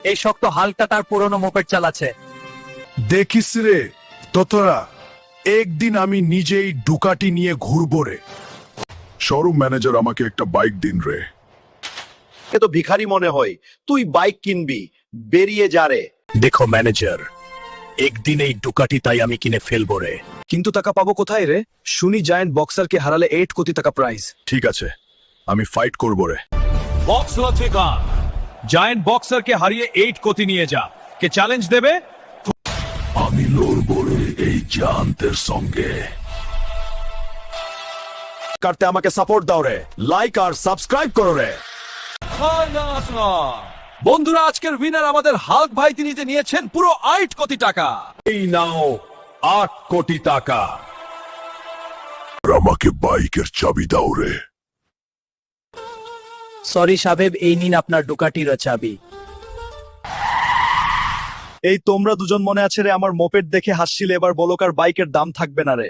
এই শক্ত হালটা তার পুরনো মোপেড চালাচ্ছে। দেখিস রে তোরা, একদিন আমি নিজেই ডুকাটি নিয়ে ঘুরবো রে। শোরুম ম্যানেজার আমাকে একটা বাইক দিন রে। এ তো ভিখারি মনে হয়, তুই বাইক কিনবি, বেরিয়ে যা রে। দেখো ম্যানেজার, একদিন এই ডুকাটি তাই আমি কিনে ফেলবো রে। কিন্তু টাকা পাবো কোথায় রে? শুনি জায়ান্ট বক্সারকে হারালে 8 কোটি টাকা প্রাইজ। ঠিক আছে, আমি ফাইট করবো রে। বক্স লথিকা জায়ান্ট বক্সারকে হারিয়ে 8 কোটি নিয়ে যা। কে চ্যালেঞ্জ দেবে? আমি লড়বো রে এই জায়ান্টের সঙ্গে। করতে আমাকে সাপোর্ট দাও রে, লাইক আর সাবস্ক্রাইব করো রে। বন্ধুরা, আজকের উইনার আমাদের হাল্ক ভাই। তিনি নিয়েছেন পুরো 8 কোটি টাকা। এই নাও 8 কোটি টাকা। আমাকে বাইকের চাবি দাও রে। সরি সাহেব, এই নিন আপনার ডুকাটির চাবি। এই তোমরা দুজন মনে আছে রে আমার মোপেড দেখে হাসছিলে, এবার বলো কার বাইকের দাম থাকবে না রে।